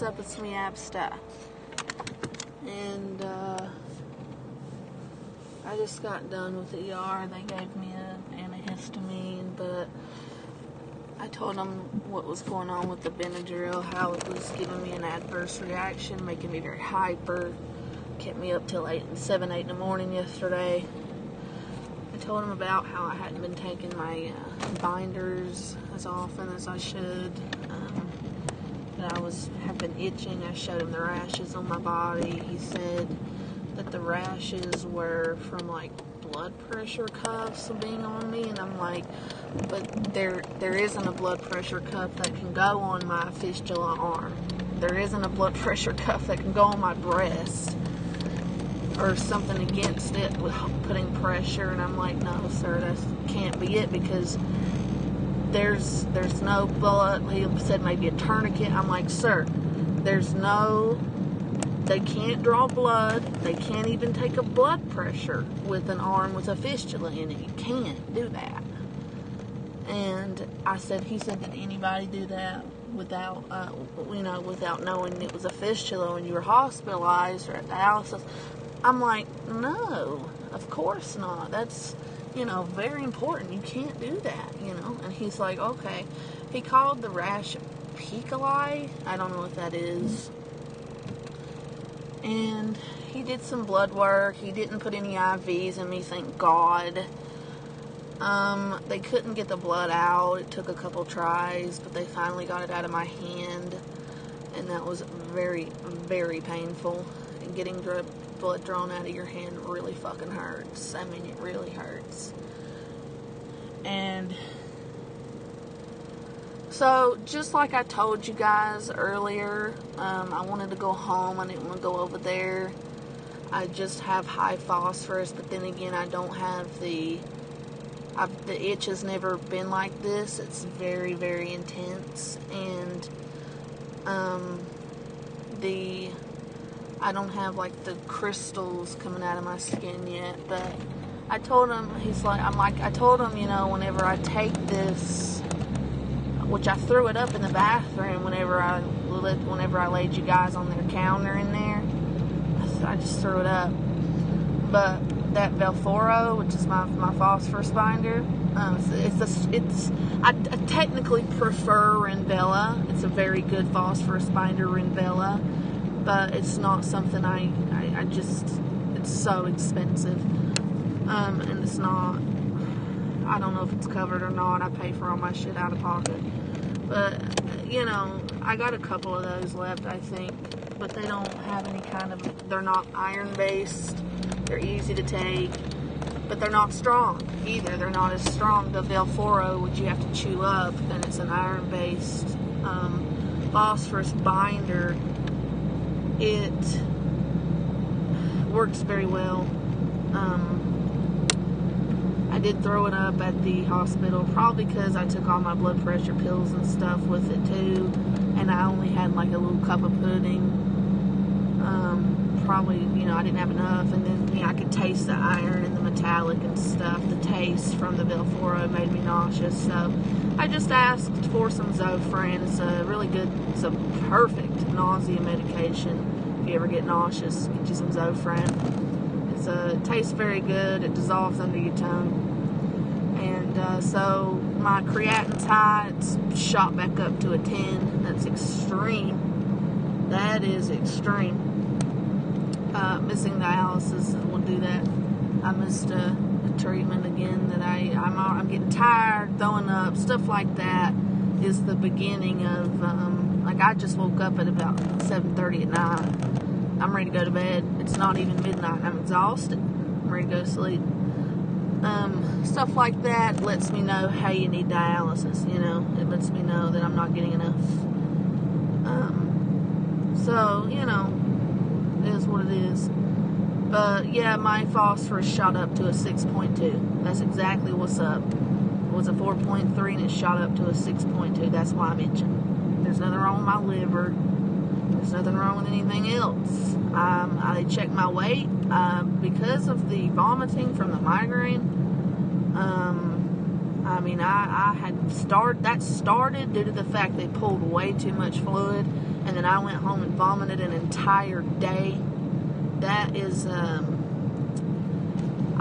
up? It's me, Absta. And I just got done with the ER. They gave me an antihistamine, but I told them what was going on with the Benadryl, how it was giving me an adverse reaction, making me very hyper. Kept me up till 7, 8 in the morning yesterday. I told them about how I hadn't been taking my binders as often as I should. That I have been itching. I showed him the rashes on my body. He said that the rashes were from like blood pressure cuffs being on me, and I'm like, but there isn't a blood pressure cuff that can go on my fistula arm. There isn't a blood pressure cuff that can go on my breast or something against it with putting pressure. And I'm like, no sir, that can't be it, because there's no blood. He said maybe a tourniquet. I'm like, sir, they can't draw blood. They can't even take a blood pressure with an arm with a fistula in it. You can't do that. And he said, did anybody do that without knowing it was a fistula when you were hospitalized or at dialysis? I'm like, no, of course not. That's, very important. You can't do that, And he's like, okay. He called the rash Picoli. I don't know what that is. And he did some blood work. He didn't put any IVs in me, thank God. They couldn't get the blood out. It took a couple tries, but they finally got it out of my hand. And that was very, very painful. And getting blood drawn out of your hand really fucking hurts. I mean, it really hurts. And so, just like I told you guys earlier, I wanted to go home. I didn't want to go over there. I just have high phosphorus, but then again, I don't have the itch has never been like this. It's very, very intense. And I don't have like the crystals coming out of my skin yet, but I told him, I told him, whenever I take this, which I threw it up in the bathroom whenever I laid you guys on their counter in there, I just threw it up. But that Velphoro, which is my phosphorus binder, I technically prefer Renvela. It's a very good phosphorus binder, Renvela. But it's not something it's so expensive. And it's not, I don't know if it's covered or not. I pay for all my shit out of pocket. But, I got a couple of those left, I think. But they don't have any they're not iron-based. They're easy to take. But they're not strong either. They're not as strong. The Velphoro, which you have to chew up, and it's an iron-based phosphorus binder. It works very well. I did throw it up at the hospital, probably because I took all my blood pressure pills and stuff with it too, and I only had like a little cup of pudding. Probably, I didn't have enough, and then I could taste the iron and the metallic and stuff. The taste from the Velphoro made me nauseous, so I just asked for some Zofran. It's it's a perfect nausea medication. If you ever get nauseous, get you some Zofran. It tastes very good. It dissolves under your tongue. And so my creatine's high. It's shot back up to a 10. That's extreme. That is extreme. Missing dialysis will do that. I missed a treatment again that I'm getting tired, throwing up, stuff like that is the beginning of, I just woke up at about 7:30 at night. I'm ready to go to bed. It's not even midnight. I'm exhausted. I'm ready to go to sleep. Stuff like that lets me know how you need dialysis, It lets me know that I'm not getting enough. So, it is what it is. But, yeah, my phosphorus shot up to a 6.2. That's exactly what's up. It was a 4.3 and it shot up to a 6.2. That's why I'm itching. There's nothing wrong with my liver. There's nothing wrong with anything else. I checked my weight because of the vomiting from the migraine. I had started due to the fact they pulled way too much fluid, and then I went home and vomited an entire day, that is, I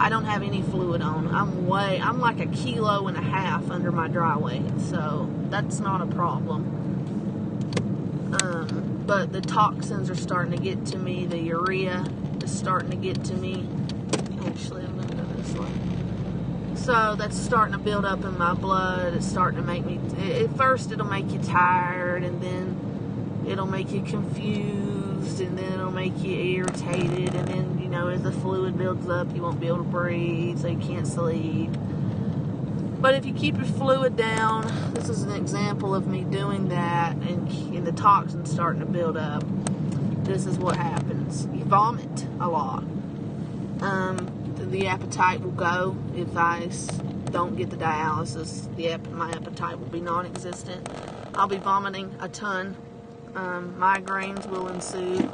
don't have any fluid on. I'm like 1.5 kilos under my dry weight, so that's not a problem. But the toxins are starting to get to me. The urea is starting to get to me. Actually, I'm going to go this way. So that's starting to build up in my blood. It's starting to make me, at first it'll make you tired, and then it'll make you confused, and then it'll make you irritated, and then, you know, as the fluid builds up, you won't be able to breathe, so you can't sleep. But if you keep your fluid down, this is an example of me doing that, and the toxins starting to build up. This is what happens. You vomit a lot. The appetite will go. If I don't get the dialysis, my appetite will be non-existent. I'll be vomiting a ton. Migraines will ensue.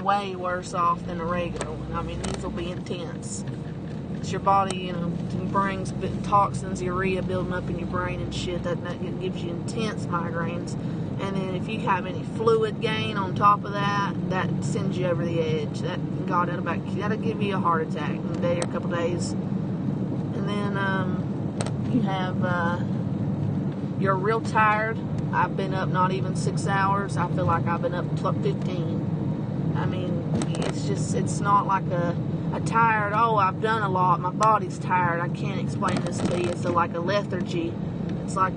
Way worse off than a regular one. I mean, these will be intense. It's your body, you know, brings toxins, urea building up in your brain and shit. That gives you intense migraines. And then if you have any fluid gain on top of that, that sends you over the edge. That'll give you a heart attack in a day or a couple days. And then you have, you're real tired. I've been up not even 6 hours. I feel like I've been up 15. I mean, it's not like a tired, oh, I've done a lot, my body's tired, I can't explain this to you. It's like a lethargy. It's like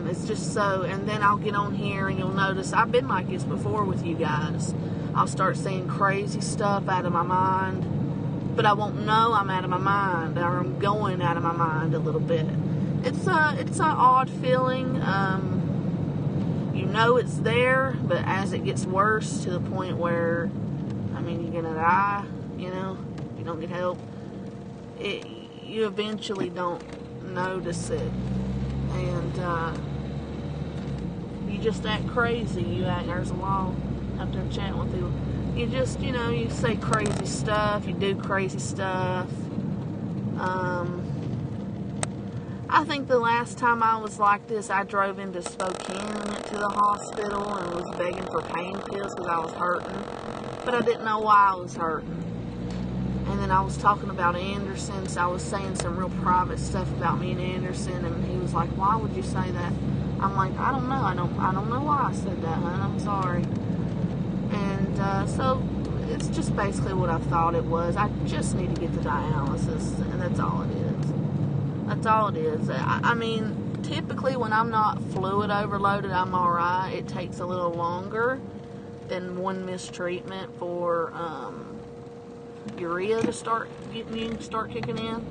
it's just so, and then I'll get on here and you'll notice, I've been like this before with you guys. I'll start saying crazy stuff out of my mind, but I won't know I'm out of my mind, or I'm going out of my mind a little bit. It's an odd feeling. You know it's there, but as it gets worse to the point where, I mean, you're gonna die, you know, if you don't get help, you eventually don't notice it, and you just act crazy. There's a law after chatting with people. You just, you know, you say crazy stuff, you do crazy stuff. I think the last time I was like this, I drove into Spokane and went to the hospital and was begging for pain pills because I was hurting. But I didn't know why I was hurting. And then I was talking about Anderson, so I was saying some real private stuff about me and Anderson, and he was like, why would you say that? I'm like, I don't know. I don't know why I said that, hon. I'm sorry. And so it's just basically what I thought it was. I just need to get the dialysis, and that's all it is. That's all it is. I mean, typically when I'm not fluid overloaded, I'm alright. It takes a little longer than one mistreatment for urea to start kicking in.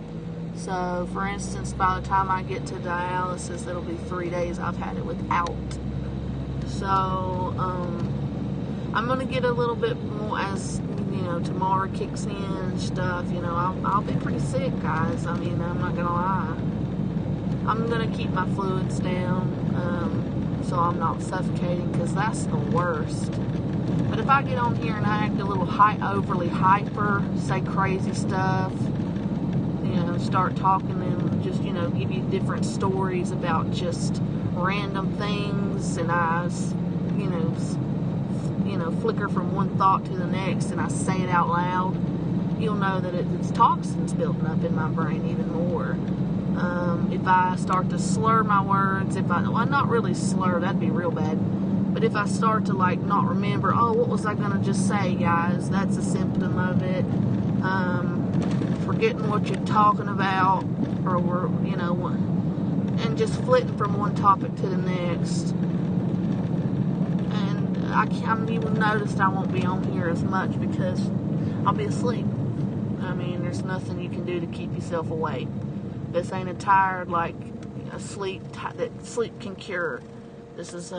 So, for instance, by the time I get to dialysis, it'll be 3 days I've had it without. So, I'm going to get a little bit more as, you know, tomorrow kicks in and stuff. You know, I'll be pretty sick, guys. I mean, I'm not going to lie. I'm going to keep my fluids down so I'm not suffocating, because that's the worst. But if I get on here and I act a little overly hyper, say crazy stuff, you know, start talking and just, you know, give you different stories about just random things, and I, you know, flicker from one thought to the next, and I say it out loud, you'll know that it's toxins building up in my brain even more. If I start to slur my words, not really slur, that'd be real bad, but if I start to, like, not remember, oh, what was I gonna just say, guys, that's a symptom of it. Forgetting what you're talking about, or, you know, and just flitting from one topic to the next. You will notice I won't be on here as much because I'll be asleep. I mean, there's nothing you can do to keep yourself awake. This ain't a tired, like, a sleep that sleep can cure. This is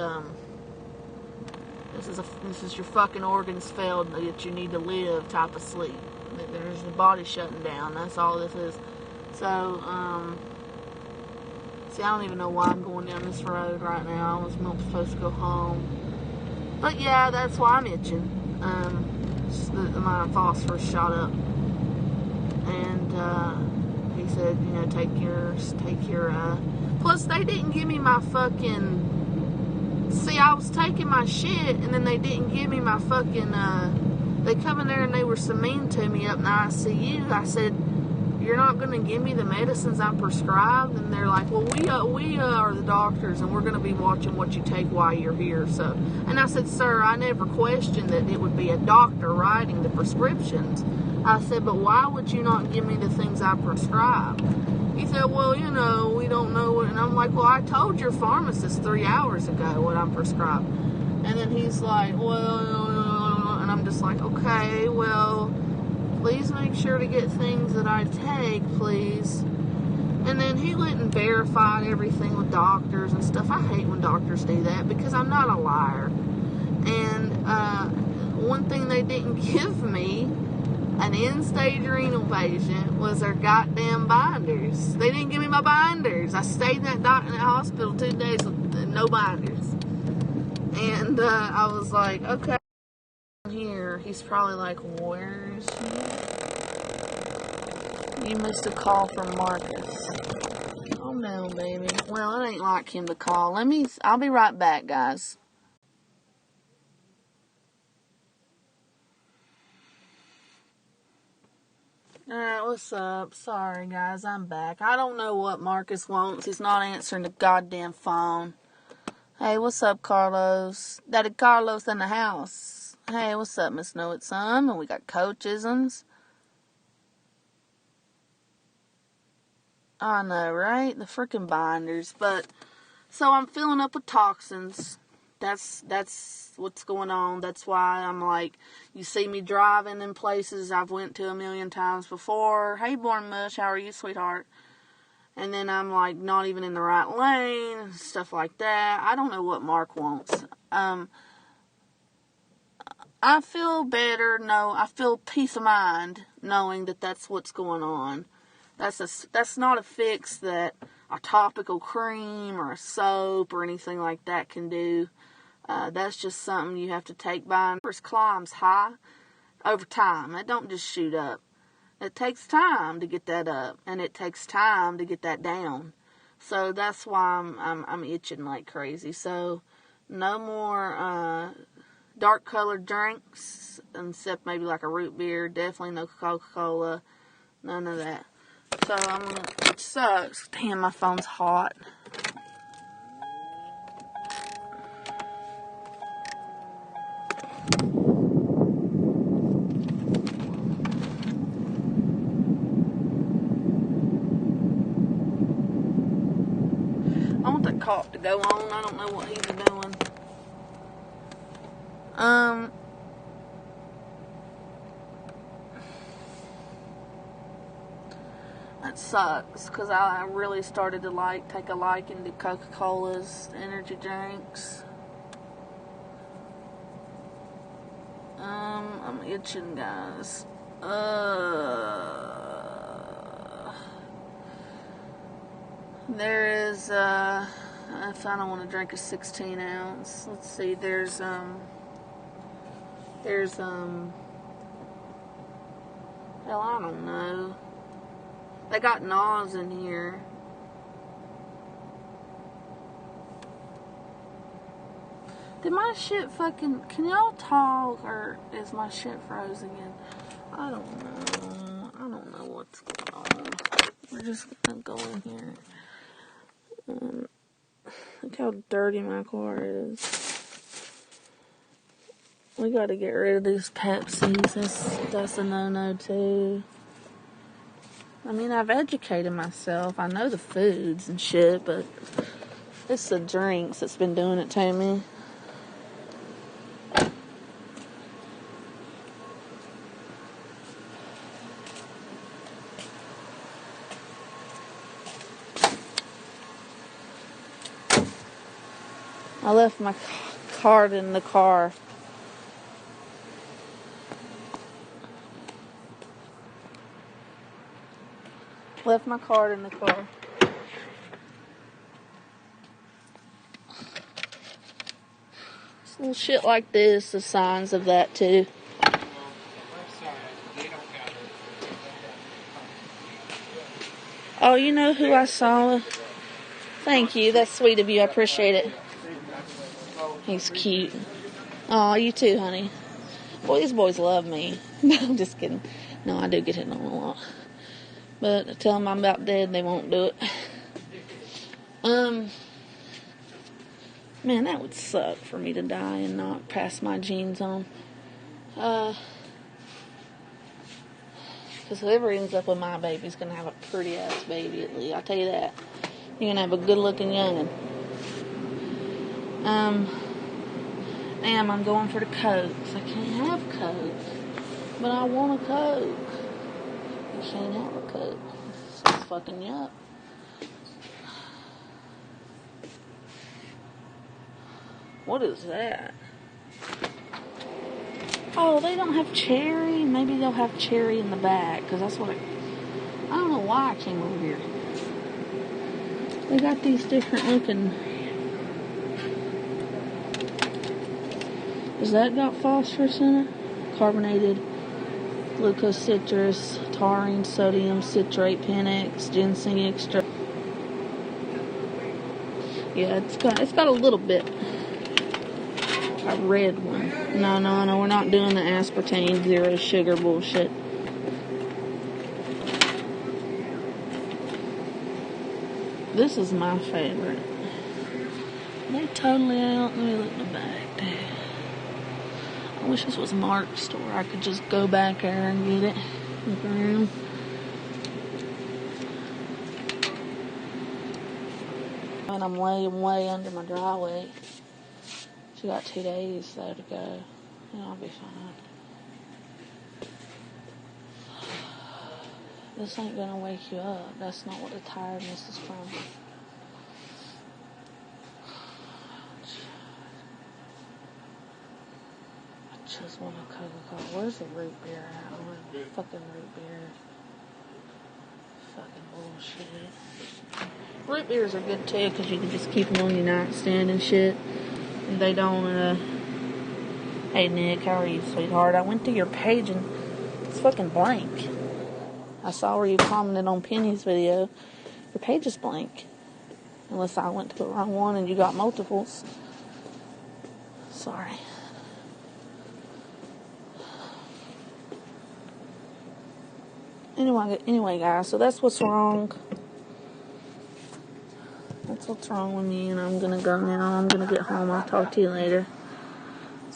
your fucking organs failed that you need to live type of sleep. There's the body shutting down. That's all this is. So, see, I don't even know why I'm going down this road right now. I was supposed to go home. But yeah, that's why I'm itching. My phosphorus shot up. And, he said, you know, take your, plus they didn't give me my fucking see, I was taking my shit, and then they didn't give me my fucking, they come in there and they were so mean to me up in the ICU. I said, you're not going to give me the medicines I'm prescribed? And they're like, well, we are the doctors, and we're going to be watching what you take while you're here. So, and I said, sir, I never questioned that it would be a doctor writing the prescriptions. I said, but why would you not give me the things I prescribe? He said, well, you know, we don't know what. And I'm like, well, I told your pharmacist 3 hours ago what I'm prescribed. And then he's like, well, and I'm just like, okay, well, please make sure to get things that I take, please. And then he went and verified everything with doctors and stuff. I hate when doctors do that because I'm not a liar. And one thing they didn't give me, an end-stage renal patient, was their goddamn binders. They didn't give me my binders. I stayed in that hospital 2 days with no binders. And I was like, okay. Here, he's probably like, where is he? You missed a call from Marcus. Oh no, baby. Well, it ain't like him to call. I'll be right back, guys. Alright, what's up? Sorry, guys, I'm back. I don't know what Marcus wants. He's not answering the goddamn phone. Hey, what's up, Carlos? Daddy Carlos in the house. Hey, what's up, Miss Know It Son? And we got Coachisms. I know, right? The freaking binders. But, so I'm filling up with toxins. That's what's going on. That's why I'm like, you see me driving in places I've went to 1,000,000 times before. Hey, Born Mush, how are you, sweetheart? And then I'm like, not even in the right lane, and stuff like that. I don't know what Mark wants. I feel better. No, I feel peace of mind knowing that that's what's going on. That's not a fix that a topical cream or a soap or anything like that can do. That's just something you have to take by. It climbs high over time. It don't just shoot up. It takes time to get that up, and it takes time to get that down. So that's why I'm itching like crazy. So no more dark colored drinks, except maybe like a root beer. Definitely no Coca-Cola. None of that. So which sucks. Damn, my phone's hot. I want that cop to go on. I don't know what he's doing. That sucks, because I really started to take a liking to Coca-Cola's energy drinks. I'm itching, guys. There is, if I don't want to drink a 16 ounce, let's see, there's hell, I don't know. They got NOS in here. Did my shit fucking... Can y'all talk, or is my shit froze again? I don't know. I don't know what's going on. We're just gonna go in here. Look how dirty my car is. We gotta get rid of these Pepsis. That's a no-no, too. I mean, I've educated myself. I know the foods and shit, but it's the drinks that's been doing it to me. I left my card in the car. Left my card in the car. Little shit like this is signs of that too. Oh, you know who I saw? Thank you. That's sweet of you. I appreciate it. He's cute. Aw, you too, honey. Boy, these boys love me. No, I'm just kidding. No, I do get hit on a lot. But I tell them I'm about dead, they won't do it. Man, that would suck for me to die and not pass my genes on. Because whoever ends up with my baby's going to have a pretty-ass baby, at least. I'll tell you that. You're going to have a good-looking young'un. Damn, I'm going for the Cokes. I can't have Coke. But I want a Coke. You can't have a Coke. It's fucking you up. What is that? Oh, they don't have cherry. Maybe they'll have cherry in the back. Because that's what I don't know why I came over here. They got these different looking. Is that got phosphorus in it? Carbonated glucose citrus, taurine, sodium, citrate, Panax, ginseng extract. Yeah, it's got a little bit. A red one. No, we're not doing the aspartame, zero sugar bullshit. This is my favorite. They totally out. Let me look in the back. I wish this was Mark's store. I could just go back there and get it. Look around. And I'm way under my dry weight. She got 2 days though to go. And I'll be fine. This ain't gonna wake you up. That's not what the tiredness is from. I just want a Coca-Cola. Where's the root beer at? I want fucking root beer. Fucking bullshit. Root beers are good too because you can just keep them on your nightstand and shit. And they don't, Hey Nick, how are you, sweetheart? I went to your page and it's fucking blank. I saw where you commented on Penny's video. Your page is blank. Unless I went to the wrong one and you got multiples. Sorry. Anyway, guys, so that's what's wrong. That's what's wrong with me, and I'm gonna go now. I'm gonna get home. I'll talk to you later.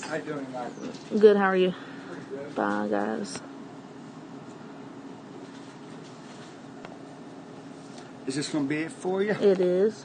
How you doing, Michael? Good, how are you? Bye, guys. Is this gonna be it for you? It is.